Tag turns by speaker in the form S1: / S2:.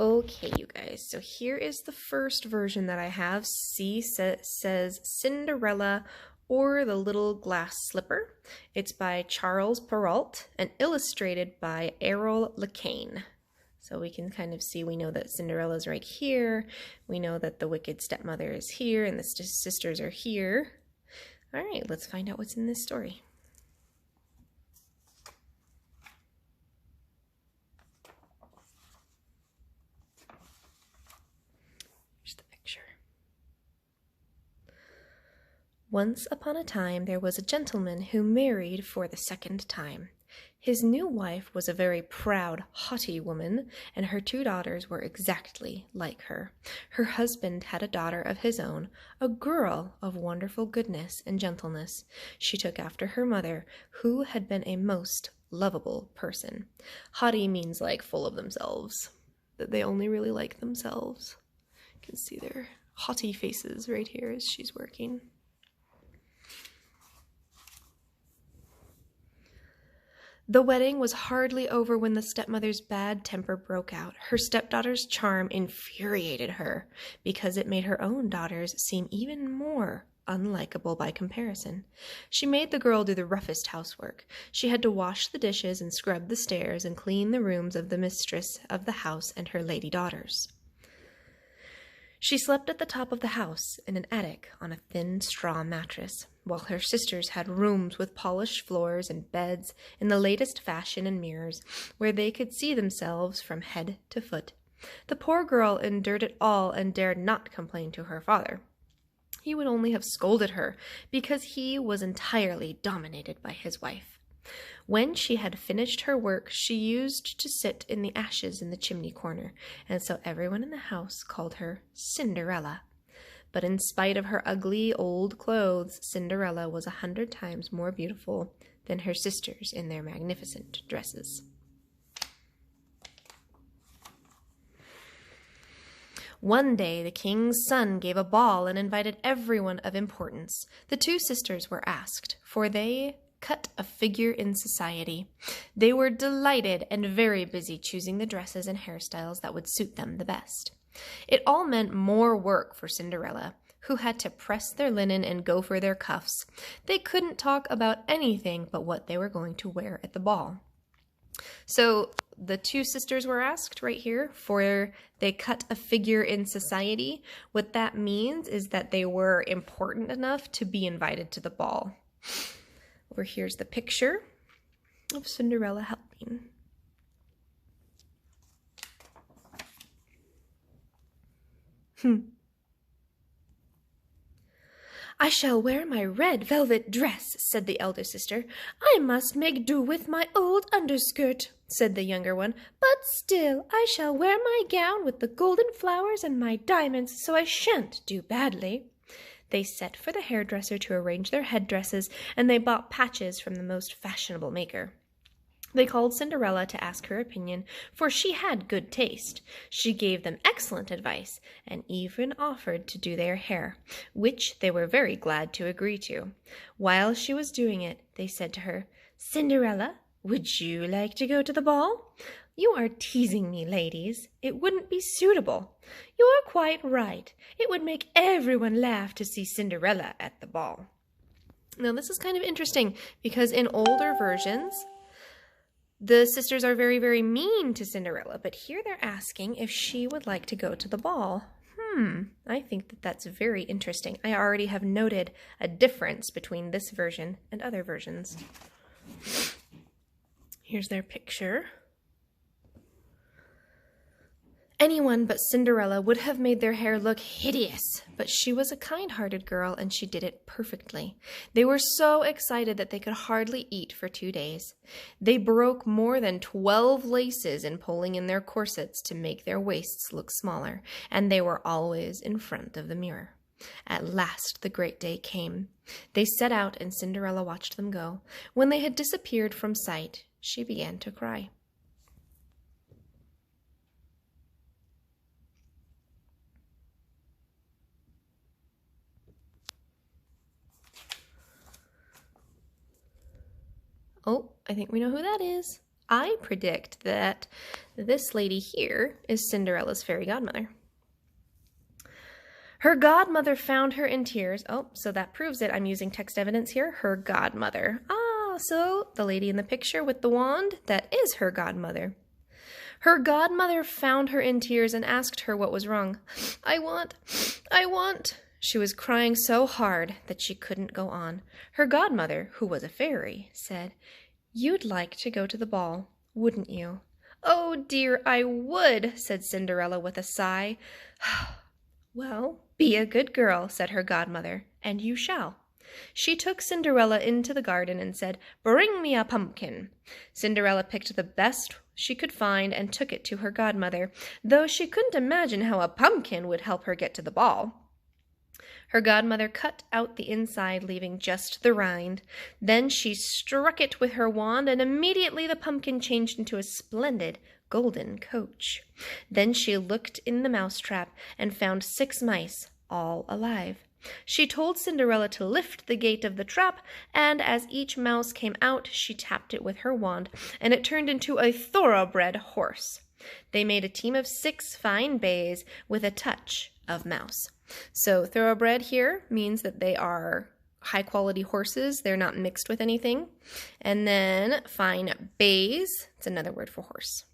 S1: Okay, you guys, so here is the first version that I have. Says Cinderella or the Little Glass Slipper. It's by Charles Perrault and illustrated by Errol LeCaine. So we can kind of see, we know that Cinderella's right here. We know that the wicked stepmother is here and the sisters are here. All right, let's find out what's in this story. Once upon a time there was a gentleman who married for the second time. His new wife was a very proud, haughty woman, and her 2 daughters were exactly like her. Her husband had a daughter of his own, a girl of wonderful goodness and gentleness. She took after her mother, who had been a most lovable person. Haughty means like full of themselves, that they only really like themselves. You can see their haughty faces right here as she's working. The wedding was hardly over when the stepmother's bad temper broke out. Her stepdaughter's charm infuriated her because it made her own daughters seem even more unlikable by comparison. She made the girl do the roughest housework. She had to wash the dishes and scrub the stairs and clean the rooms of the mistress of the house and her lady daughters. She slept at the top of the house in an attic on a thin straw mattress, while her sisters had rooms with polished floors and beds in the latest fashion and mirrors, where they could see themselves from head to foot. The poor girl endured it all and dared not complain to her father. He would only have scolded her, because he was entirely dominated by his wife. When she had finished her work, she used to sit in the ashes in the chimney corner, and so everyone in the house called her Cinderella. But in spite of her ugly old clothes, Cinderella was 100 times more beautiful than her sisters in their magnificent dresses. One day the king's son gave a ball and invited everyone of importance. The 2 sisters were asked, for they cut a figure in society. They were delighted and very busy choosing the dresses and hairstyles that would suit them the best. It all meant more work for Cinderella, who had to press their linen and go for their cuffs. They couldn't talk about anything but what they were going to wear at the ball. So the 2 sisters were asked right here, for they cut a figure in society. What that means is that they were important enough to be invited to the ball. Over here's the picture of Cinderella helping. I shall wear my red velvet dress, said the elder sister. I must make do with my old underskirt, said the younger one. But still, I shall wear my gown with the golden flowers and my diamonds, so I shan't do badly. They sent for the hairdresser to arrange their headdresses, and they bought patches from the most fashionable maker. They called Cinderella to ask her opinion, for she had good taste. She gave them excellent advice, and even offered to do their hair, which they were very glad to agree to. While she was doing it, they said to her, Cinderella, would you like to go to the ball? You are teasing me, ladies. It wouldn't be suitable. You are quite right. It would make everyone laugh to see Cinderella at the ball. Now, this is kind of interesting because in older versions, the sisters are very, very mean to Cinderella, but here they're asking if she would like to go to the ball. I think that that's very interesting. I already have noted a difference between this version and other versions. Here's their picture. Anyone but Cinderella would have made their hair look hideous, but she was a kind-hearted girl and she did it perfectly. They were so excited that they could hardly eat for 2 days. They broke more than 12 laces in pulling in their corsets to make their waists look smaller, and they were always in front of the mirror. At last the great day came. They set out and Cinderella watched them go. When they had disappeared from sight, she began to cry. Oh, I think we know who that is. I predict that this lady here is Cinderella's fairy godmother. Her godmother found her in tears. Oh, so that proves it. I'm using text evidence here. Her godmother. Ah, so the lady in the picture with the wand, that is her godmother. Her godmother found her in tears and asked her what was wrong. I want. She was crying so hard that she couldn't go on. Her godmother, who was a fairy, said, You'd like to go to the ball, wouldn't you? Oh dear, I would, said Cinderella with a sigh. Well, be a good girl, said her godmother, and you shall. She took Cinderella into the garden and said, Bring me a pumpkin. Cinderella picked the best she could find and took it to her godmother, though she couldn't imagine how a pumpkin would help her get to the ball. Her godmother cut out the inside, leaving just the rind. Then she struck it with her wand, and immediately the pumpkin changed into a splendid golden coach. Then she looked in the mousetrap and found 6 mice, all alive. She told Cinderella to lift the gate of the trap, and as each mouse came out, she tapped it with her wand, and it turned into a thoroughbred horse. They made a team of 6 fine bays with a touch of mouse. So thoroughbred here means that they are high-quality horses. They're not mixed with anything. And then fine bays, it's another word for horse.